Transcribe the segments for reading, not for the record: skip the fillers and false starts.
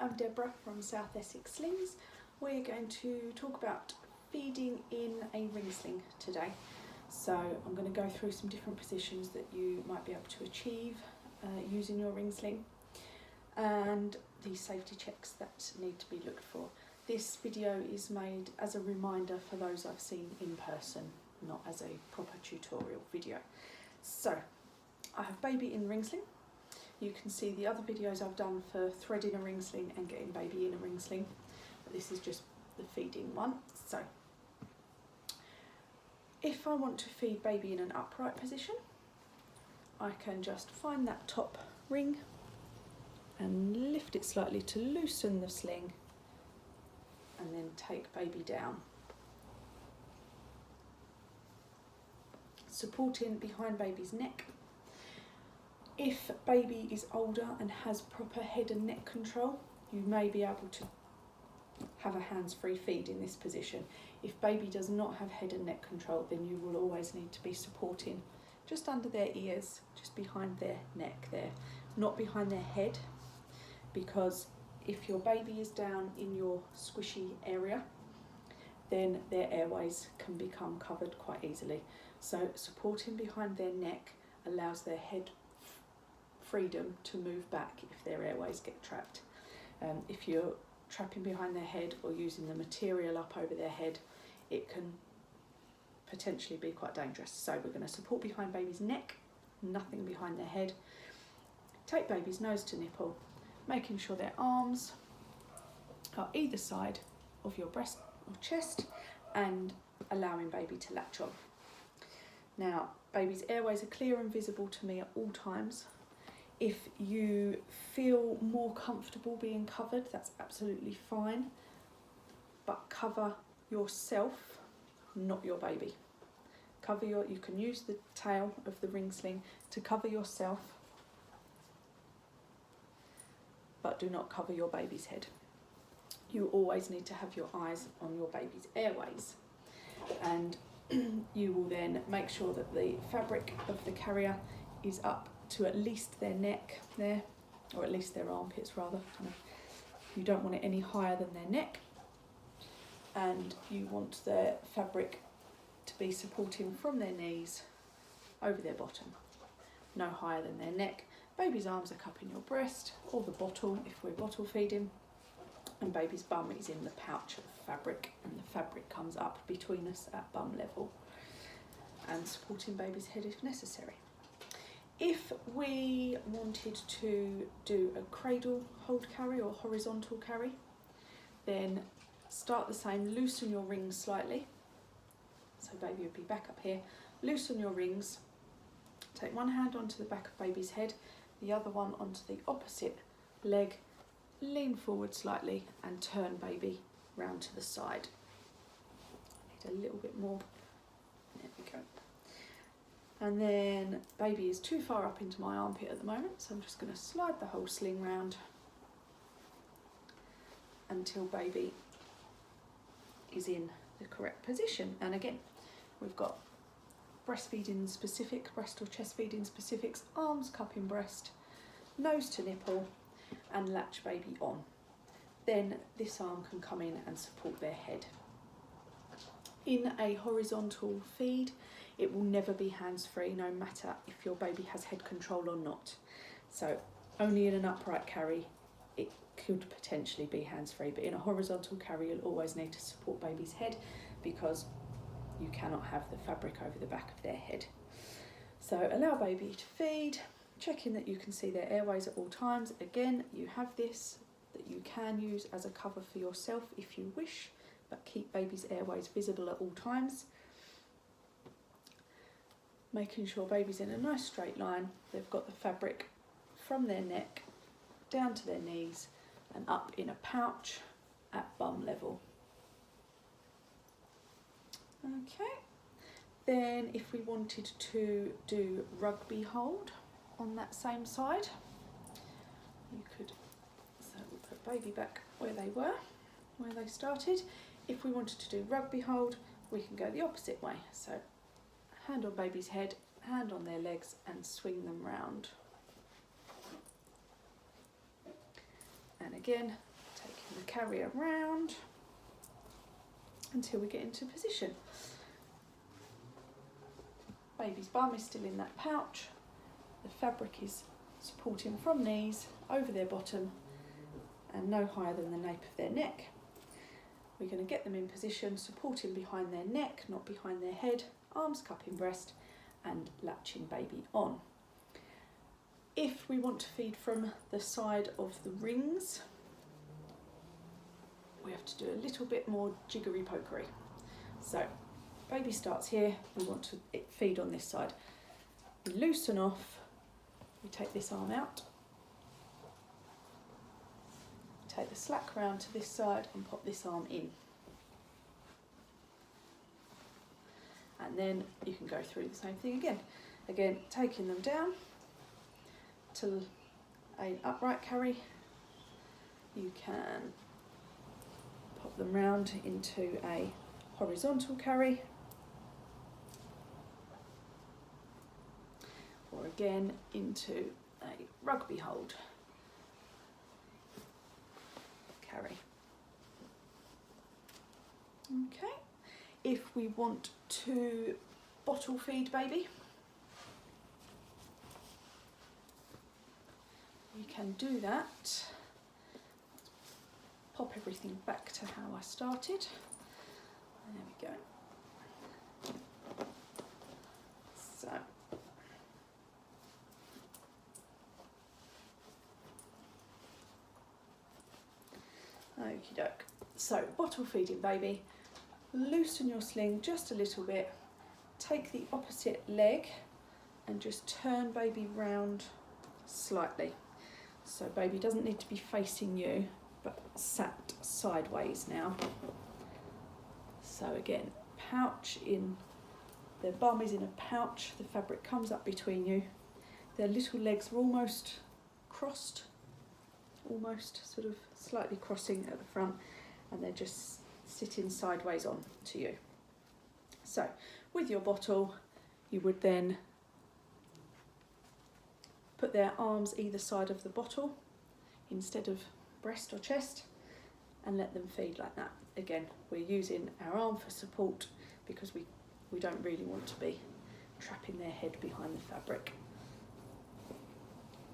I'm Deborah from South Essex Slings. We're going to talk about feeding in a ring sling today. So I'm going to go through some different positions that you might be able to achieve using your ring sling and the safety checks that need to be looked for. This video is made as a reminder for those I've seen in person, not as a proper tutorial video. So I have baby in ring sling. You can see the other videos I've done for threading a ring sling and getting baby in a ring sling, but this is just the feeding one. So if I want to feed baby in an upright position, I can just find that top ring and lift it slightly to loosen the sling and then take baby down. Supporting behind baby's neck. If baby is older and has proper head and neck control, you may be able to have a hands-free feed in this position. If baby does not have head and neck control, then you will always need to be supporting just under their ears, just behind their neck there, not behind their head, because if your baby is down in your squishy area, then their airways can become covered quite easily. So supporting behind their neck allows their head freedom to move back if their airways get trapped. If you're trapping behind their head or using the material up over their head, it can potentially be quite dangerous. So we're going to support behind baby's neck, nothing behind their head. Take baby's nose to nipple, making sure their arms are either side of your breast or chest and allowing baby to latch on. Now, baby's airways are clear and visible to me at all times. If you feel more comfortable being covered, that's absolutely fine, but cover yourself, not your baby. You can use the tail of the ring sling to cover yourself, but do not cover your baby's head. You always need to have your eyes on your baby's airways, and you will then make sure that the fabric of the carrier is up to at least their neck there, or at least their armpits rather. You don't want it any higher than their neck, and you want their fabric to be supporting from their knees over their bottom, no higher than their neck. Baby's arms are cupping your breast or the bottle if we're bottle feeding, and baby's bum is in the pouch of fabric, and the fabric comes up between us at bum level, and supporting baby's head if necessary. If we wanted to do a cradle hold carry or horizontal carry, then start the same, loosen your rings slightly. So baby would be back up here, loosen your rings, take one hand onto the back of baby's head, the other one onto the opposite leg, lean forward slightly and turn baby round to the side. Need a little bit more, there we go. And then baby is too far up into my armpit at the moment, so I'm just going to slide the whole sling round until baby is in the correct position. And again, we've got breastfeeding specific, breast or chest feeding specifics, arms cupping breast, nose to nipple, and latch baby on. Then this arm can come in and support their head. In a horizontal feed, it will never be hands-free, no matter if your baby has head control or not. So only in an upright carry, it could potentially be hands-free, but in a horizontal carry, you'll always need to support baby's head because you cannot have the fabric over the back of their head. So allow baby to feed, checking that you can see their airways at all times. Again, you have this that you can use as a cover for yourself if you wish, but keep baby's airways visible at all times. Making sure baby's in a nice straight line. They've got the fabric from their neck down to their knees and up in a pouch at bum level. Okay, then if we wanted to do rugby hold on that same side, you could, so we'll put baby back where they were, where they started. If we wanted to do rugby hold, we can go the opposite way. So hand on baby's head, hand on their legs and swing them round. And again, We'll carry around until we get into position. Baby's bum is still in that pouch. The fabric is supporting from knees over their bottom and no higher than the nape of their neck. We're going to get them in position, supporting behind their neck, not behind their head, arms cupping breast and latching baby on. If we want to feed from the side of the rings, we have to do a little bit more jiggery pokery. So baby starts here, we want to feed on this side. We loosen off, we take this arm out, take the slack round to this side and pop this arm in. And then you can go through the same thing again. Again, taking them down to an upright carry. You can pop them round into a horizontal carry, or again into a rugby hold carry. Okay, if we want to bottle feed baby, we can do that. Pop everything back to how I started. There we go. So, okie doke. So, bottle feeding baby, loosen your sling just a little bit, take the opposite leg and just turn baby round slightly. So baby doesn't need to be facing you, but sat sideways now. So again, pouch in, their bum is in a pouch, the fabric comes up between you, their little legs are almost crossed, almost sort of slightly crossing at the front, and they're just sitting sideways on to you. So with your bottle, you would then put their arms either side of the bottle instead of breast or chest and let them feed like that. Again, we're using our arm for support because we don't really want to be trapping their head behind the fabric.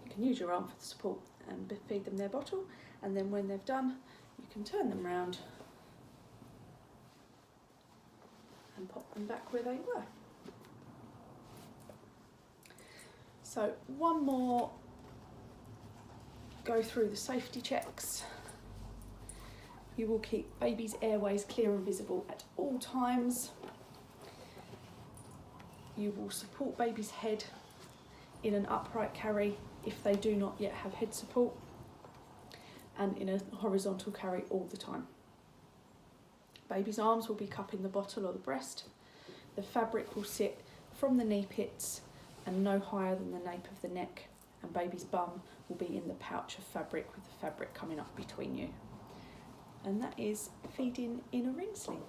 You can use your arm for the support and feed them their bottle, and then when they've done, you can turn them round and pop them back where they were. So one more go through the safety checks. You will keep baby's airways clear and visible at all times. You will support baby's head in an upright carry if they do not yet have head support, and in a horizontal carry all the time. Baby's arms will be cupping the bottle or the breast. The fabric will sit from the knee pits and no higher than the nape of the neck, and baby's bum will be in the pouch of fabric with the fabric coming up between you. And that is feeding in a ring sling.